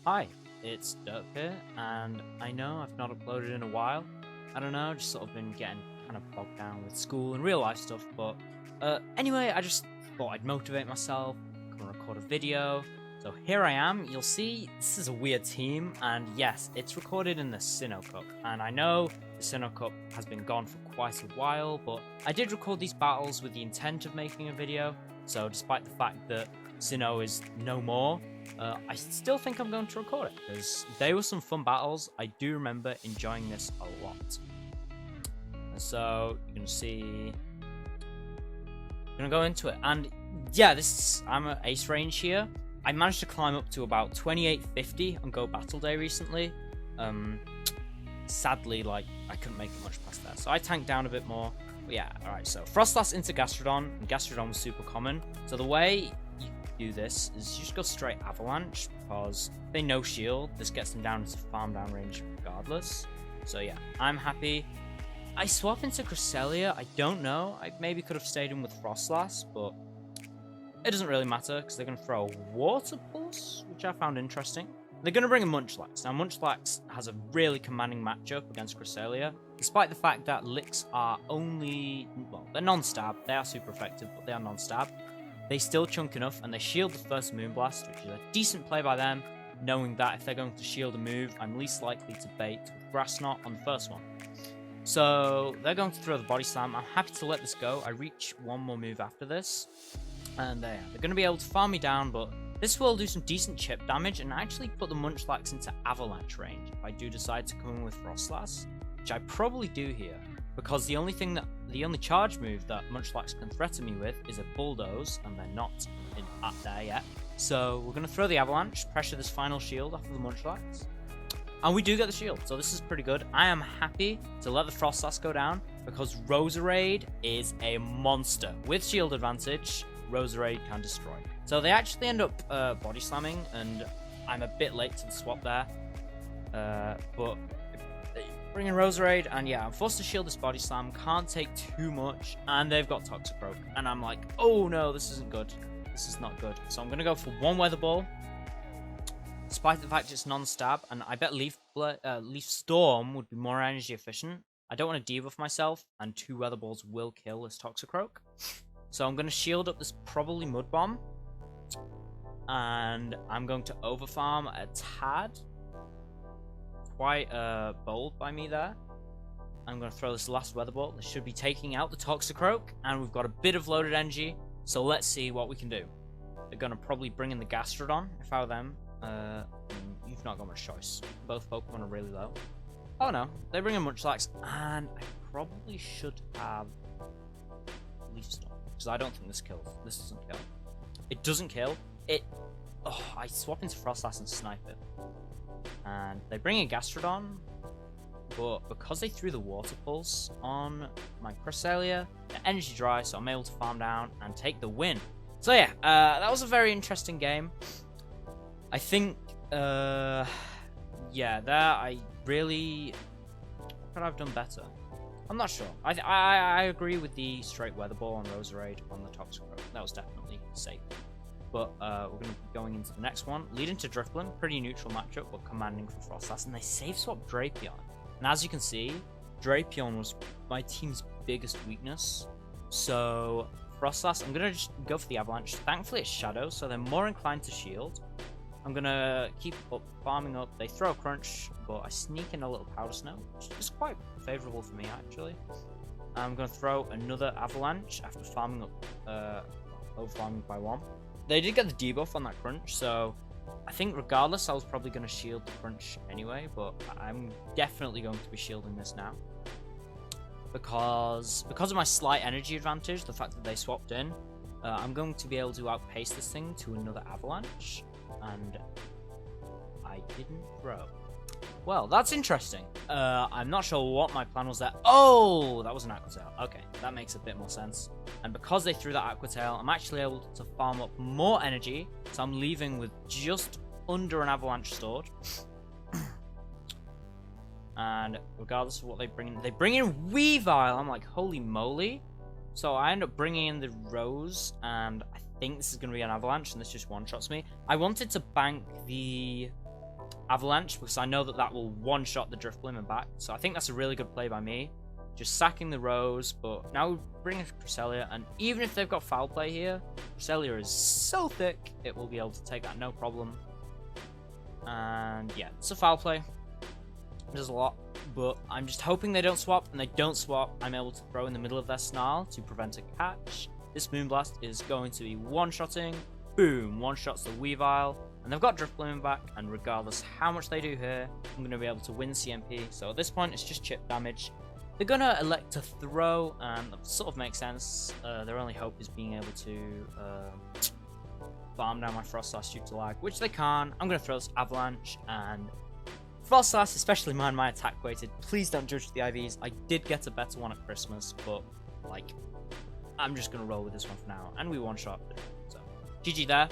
Hi, it's Dirk here, and I know I've not uploaded in a while. I don't know, just sort of been getting kind of bogged down with school and real life stuff, but anyway, I just thought I'd motivate myself, come and record a video. So here I am. You'll see this is a weird team, and yes, it's recorded in the Sinnoh Cup. And I know the Sinnoh Cup has been gone for quite a while, but I did record these battles with the intent of making a video. So despite the fact that Sinnoh is no more, I still think I'm going to record it because they were some fun battles. I do remember enjoying this a lot. So you can see, I'm gonna go into it, and yeah, I'm an ace range here. I managed to climb up to about 2850 on Go Battle Day recently. Sadly, I couldn't make it much past that, so I tanked down a bit more. But yeah, alright, so Frostlass into Gastrodon, and Gastrodon was super common. So the way you do this is you just go straight Avalanche, because they no shield. This gets them down into farm down range regardless. So yeah, I'm happy. I swap into Cresselia. I don't know. I maybe could have stayed in with Frostlass, but it doesn't really matter because they're going to throw a Water Pulse, which I found interesting. They're going to bring a Munchlax. Now, Munchlax has a really commanding matchup against Cresselia, despite the fact that Licks are only, well, they're non-stab. They are super effective, but they are non-stab. They still chunk enough, and they shield the first Moonblast, which is a decent play by them, knowing that if they're going to shield a move, I'm least likely to bait with Grass Knot on the first one. So they're going to throw the Body Slam. I'm happy to let this go. I reach one more move after this. And they're going to be able to farm me down, but this will do some decent chip damage and actually put the Munchlax into Avalanche range if I do decide to come in with Frostlass, which I probably do here, because the only charge move that Munchlax can threaten me with is a Bulldoze, and they're not at there yet. So we're going to throw the Avalanche, pressure this final shield off of the Munchlax, and we do get the shield, so this is pretty good. I am happy to let the Frostlass go down, because Roserade is a monster. With shield advantage, Roserade can destroy. So they actually end up body slamming, and I'm a bit late to the swap there. But bring in Roserade, and yeah, I'm forced to shield this body slam. Can't take too much, and they've got Toxicroak, and I'm like, oh no, this isn't good. This is not good. So I'm gonna go for one Weather Ball, despite the fact it's non-stab, and I bet Leaf Storm would be more energy efficient. I don't want to debuff myself, and 2 Weather Balls will kill this Toxicroak. So I'm going to shield up this probably Mud Bomb, and I'm going to overfarm a tad. Quite bold by me there. I'm going to throw this last Weather Ball. This should be taking out the Toxicroak, and we've got a bit of loaded energy, so let's see what we can do. They're going to probably bring in the Gastrodon, if I were them. You've not got much choice. Both Pokemon are really low. Oh no, they bring in Munchlax, and I probably should have Leaf Storm. Because I don't think this kills. This doesn't kill. It doesn't kill. Oh, I swap into Frostlass and snipe it. And they bring in Gastrodon, but because they threw the Water Pulse on my Cresselia, the energy dry, so I'm able to farm down and take the win. So yeah, that was a very interesting game. I think, yeah, there I really could have done better. I'm not sure. I agree with the straight Weather Ball on Roserade on the Toxicroak. That was definitely safe. But we're going to be going into the next one. Leading to Drifblim. Pretty neutral matchup, but commanding for Frostlass. And they save swap Drapion. And as you can see, Drapion was my team's biggest weakness. So Frostlass, I'm going to just go for the Avalanche. Thankfully it's Shadow, so they're more inclined to shield. I'm going to keep up, farming up. They throw a Crunch, but I sneak in a little Powder Snow, which is quite favourable for me, actually. I'm going to throw another Avalanche after farming up, over-farming by 1. They did get the debuff on that Crunch, so I think regardless, I was probably going to shield the Crunch anyway, but I'm definitely going to be shielding this now. Because of my slight energy advantage, the fact that they swapped in, I'm going to be able to outpace this thing to another Avalanche. And I didn't throw. Well, that's interesting. I'm not sure what my plan was there. Oh, that was an Aqua Tail. Okay, that makes a bit more sense. And because they threw that Aqua Tail, I'm actually able to farm up more energy. So I'm leaving with just under an Avalanche stored. And regardless of what they bring in Weavile. I'm like, holy moly. So I end up bringing in the Rose, and I think this is going to be an Avalanche, and this just one-shots me. I wanted to bank the Avalanche, because I know that that will one-shot the Drifblim and back. So I think that's a really good play by me. Just sacking the Rose, but now bring in Cresselia, and even if they've got foul play here, Cresselia is so thick, it will be able to take that no problem. And yeah, it's a foul play. It does a lot, but I'm just hoping they don't swap, and they don't swap. I'm able to throw in the middle of their Snarl to prevent a catch. This Moonblast is going to be one-shotting. Boom, one-shots the Weavile, and they've got Drifblim back, and regardless how much they do here, I'm going to be able to win CMP. So at this point, it's just chip damage. They're going to elect to throw, and that sort of makes sense. Their only hope is being able to farm down my Frostlass due to lag, which they can't. I'm going to throw this Avalanche, and Frostlass, especially mine, my attack weighted. Please don't judge the IVs. I did get a better one at Christmas, but like, I'm just going to roll with this one for now, and we one-shot. So, GG there.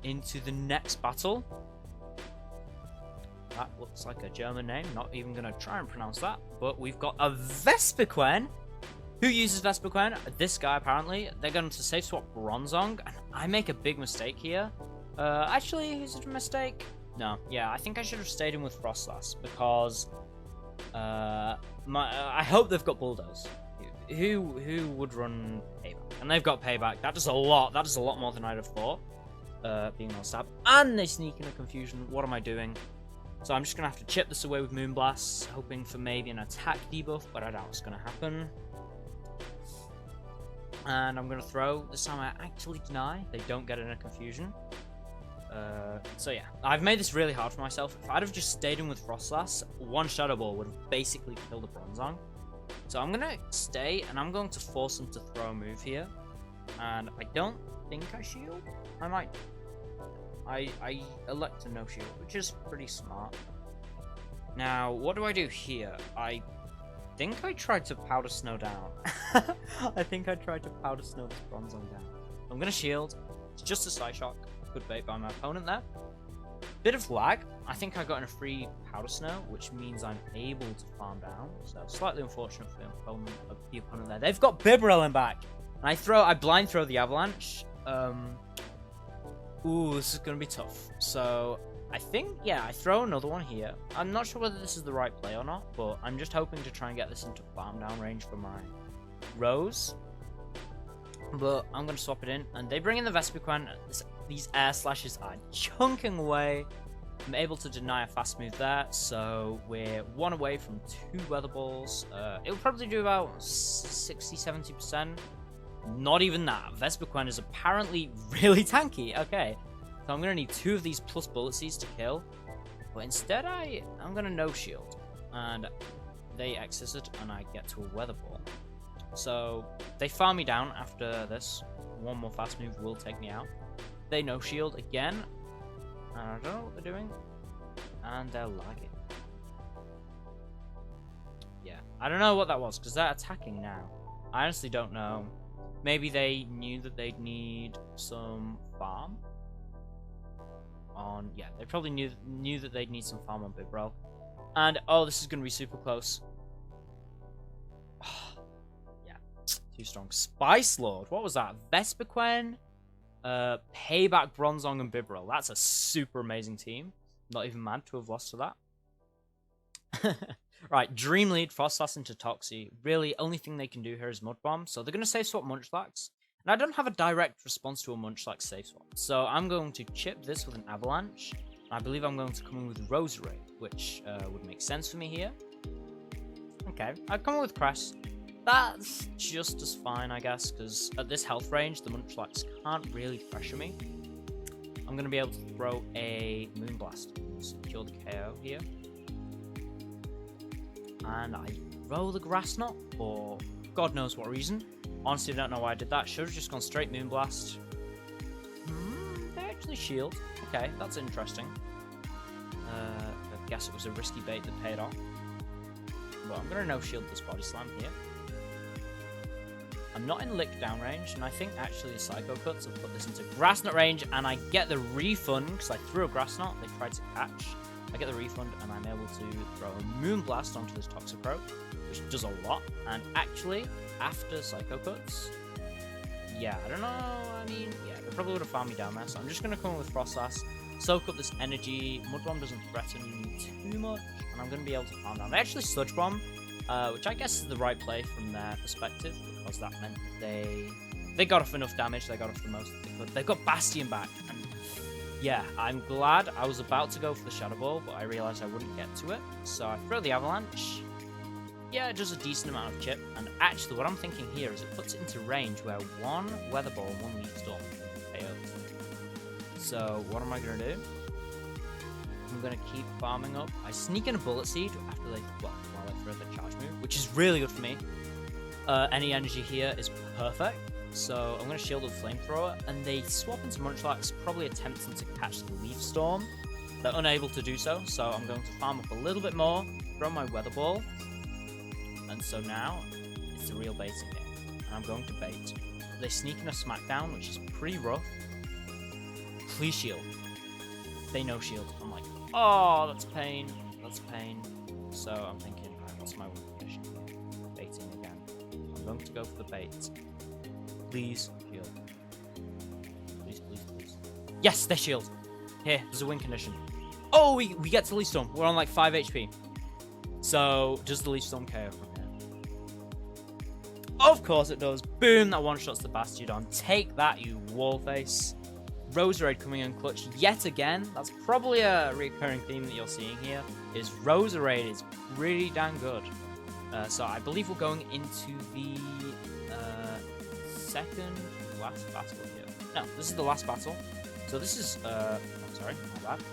Into the next battle. That looks like a German name. Not even going to try and pronounce that. But we've got a Vespiquen. Who uses Vespiquen? This guy, apparently. They're going to safe swap Bronzong. And I make a big mistake here. Actually, is it a mistake? No. Yeah, I think I should have stayed in with Frostlass. Because I hope they've got Bulldoze. Who would run Payback? And they've got Payback. That does a lot. That is a lot more than I'd have thought. Being on stab. And they sneak in a Confusion. What am I doing? So I'm just going to have to chip this away with Moonblast, hoping for maybe an attack debuff, but I doubt it's going to happen. And I'm going to throw. This time I actually deny. They don't get in a Confusion. So yeah, I've made this really hard for myself. If I'd have just stayed in with Frostlass, one Shadow Ball would have basically killed the Bronzong. So I'm going to stay, and I'm going to force them to throw a move here. And I don't think I shield. I might. I elect to no shield, which is pretty smart. Now, what do I do here? I think I tried to Powder Snow down. I think I tried to Powder Snow this Bronzong down. I'm going to shield. It's just a Psyshock. Good bait by my opponent there. Bit of lag. I think I got in a free Powder Snow, which means I'm able to farm down. So slightly unfortunate for the opponent there. They've got Bibarel back. And I blind throw the Avalanche. Ooh, this is going to be tough. So, I think, yeah, I throw another one here. I'm not sure whether this is the right play or not, but I'm just hoping to try and get this into farm down range for my Rose. But I'm going to swap it in, and they bring in the Vespiquen. These air slashes are chunking away. I'm able to deny a fast move there, so we're one away from 2 Weather Balls. It'll probably do about 60-70%. Not even that. Vespiquen is apparently really tanky. Okay, so I'm going to need 2 of these plus Bullet Seeds to kill. But instead, I'm going to no shield. And they exit, and I get to a Weather Ball. So they farm me down after this. One more fast move will take me out. They no shield again. And I don't know what they're doing. And they're lagging. Yeah, I don't know what that was, because they're attacking now. I honestly don't know. Maybe they knew that they'd need some farm on. Yeah, they probably knew that they'd need some farm on Bibarel. And oh, this is going to be super close. Oh, yeah, too strong. Spice Lord. What was that? Vespiquen, Payback, Bronzong, and Bibarel. That's a super amazing team. Not even mad to have lost to that. Right, Dream Lead, Frostlass into Toxie. Really, only thing they can do here is Mud Bomb. So they're going to safe swap Munchlax. And I don't have a direct response to a Munchlax safe swap. So I'm going to chip this with an Avalanche. I believe I'm going to come in with Rosary, which would make sense for me here. Okay, I've come in with Crest. That's just as fine, I guess, because at this health range, the Munchlax can't really pressure me. I'm going to be able to throw a Moonblast and secure the KO here. And I roll the Grass Knot for God knows what reason. Honestly, I don't know why I did that. Should have just gone straight Moonblast. They actually shield. Okay, that's interesting. I guess it was a risky bait that paid off. But I'm going to no-shield this Body Slam here. I'm not in Lick down range, and I think actually the Psycho Cuts have put this into Grass Knot range, and I get the refund, because I threw a Grass Knot, they tried to catch. I get the refund, and I'm able to throw a Moonblast onto this Toxicroak, which does a lot. And actually, after Psycho Cuts, yeah, I don't know, I mean, yeah, they probably would have farmed me down there, so I'm just going to come in with Frostlass, soak up this energy. Mud Bomb doesn't threaten too much, and I'm going to be able to farm down. They actually Sludge Bomb, which I guess is the right play from their perspective, because that meant they got off enough damage. They got off the most they could. They got Bastion back, and yeah, I'm glad. I was about to go for the Shadow Ball, but I realized I wouldn't get to it, so I throw the Avalanche. Yeah, it does a decent amount of chip, and actually what I'm thinking here is it puts it into range where one Weather Ball and one Leaf Storm KOs. So what am I going to do? I'm going to keep farming up. I sneak in a Bullet Seed after while they throw the charge move, which is really good for me. Any energy here is perfect, so I'm going to shield with Flamethrower, and they swap into Munchlax, probably attempting to catch the Leaf Storm. They're unable to do so, so I'm going to farm up a little bit more, throw my Weather Ball. And so now, it's a real baiting game. And I'm going to bait. They sneak in a Smackdown, which is pretty rough. Please shield. They no shield. I'm like, oh, that's pain. That's pain. So I'm thinking, right, what's my win condition? Baiting again. I'm going to go for the bait. Please shield. Please, please, please. Yes, they shield. Here, there's a win condition. Oh, we get to Leaf Storm. We're on like 5 HP. So, does the Leaf Storm KO? Of course it does. Boom, that one-shots the Bastiodon. Take that, you wallface. Roserade coming in clutch yet again. That's probably a recurring theme that you're seeing here, is Roserade is really damn good. So I believe we're going into the second last battle here. No, this is the last battle. So this is, sorry, my bad.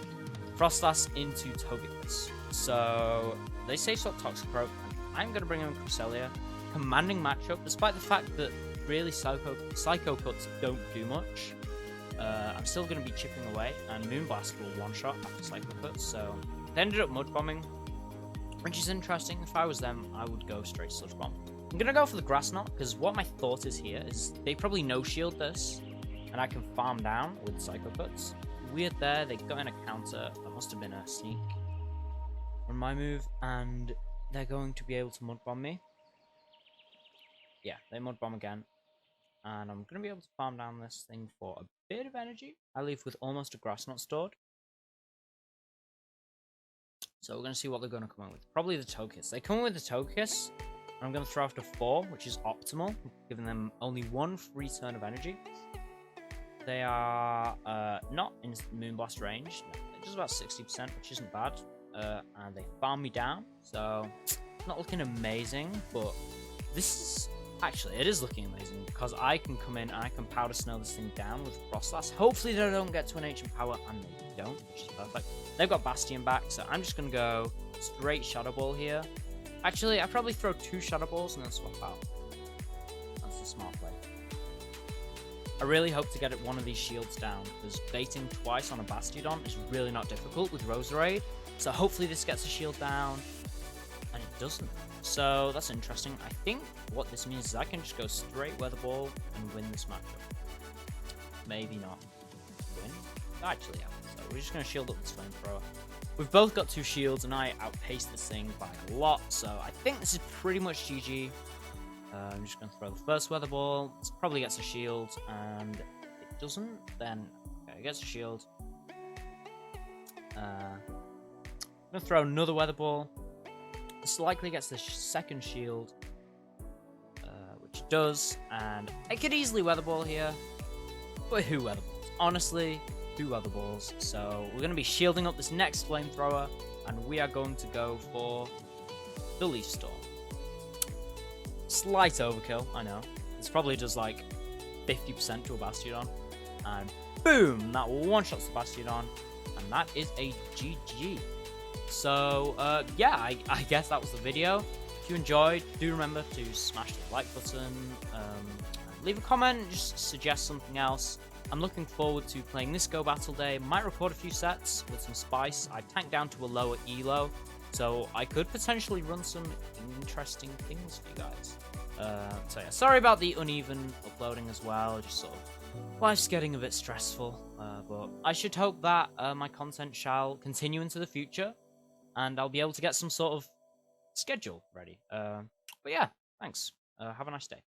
Frostlass into Togekiss. So they say swap Toxicroak, and I'm going to bring in Cresselia. Commanding matchup, despite the fact that really Psycho Cuts don't do much. I'm still going to be chipping away, and Moonblast will one-shot after Psycho Cuts, so they ended up Mud Bombing, which is interesting. If I was them, I would go straight Sludge Bomb. I'm going to go for the Grass Knot, because what my thought is here is they probably no-shield this, and I can farm down with Psycho Cuts. Weird there, they got in a counter, that must have been a sneak on my move, and they're going to be able to Mud Bomb me. Yeah, they Mud Bomb again. And I'm going to be able to farm down this thing for a bit of energy. I leave with almost a Grass Knot stored. So we're going to see what they're going to come in with. Probably the Togekiss. They come in with the Togekiss. And I'm going to throw after 4, which is optimal, giving them only one free turn of energy. They are not in Moonblast range. They're just about 60%, which isn't bad. And they farm me down. So, not looking amazing, but this is... Actually, it is looking amazing, because I can come in and I can Powder Snow this thing down with Frostlass. Hopefully they don't get to an ancient power, and they don't, which is perfect. They've got Bastion back, so I'm just going to go straight Shadow Ball here. Actually, I probably throw 2 Shadow Balls and then swap out. That's a smart play. I really hope to get one of these shields down, because baiting twice on a Bastiodon is really not difficult with Roserade. So hopefully this gets a shield down, and it doesn't. So that's interesting. I think what this means is I can just go straight Weather Ball and win this matchup. Maybe not win. Actually, yeah. So we're just going to shield up this Flamethrower. We've both got 2 shields, and I outpaced this thing by a lot. So I think this is pretty much GG. I'm just going to throw the first Weather Ball. This probably gets a shield, and if it doesn't, then okay, it gets a shield. I'm going to throw another Weather Ball. This likely gets the second shield, which it does, and I could easily Weather Ball here, but who Weather Balls? Honestly, who Weather Balls? So we're going to be shielding up this next Flamethrower, and we are going to go for the Leaf Storm. Slight overkill, I know. This probably does like 50% to a Bastiodon, and boom, that one-shots the Bastiodon, and that is a GG. So, yeah, I guess that was the video. If you enjoyed, do remember to smash the like button, leave a comment, just suggest something else. I'm looking forward to playing this Go Battle Day. Might record a few sets with some spice. I tanked down to a lower elo, so I could potentially run some interesting things for you guys. So yeah, sorry about the uneven uploading as well, just sort of life's getting a bit stressful, but I should hope that my content shall continue into the future, and I'll be able to get some sort of schedule ready. But yeah, thanks. Have a nice day.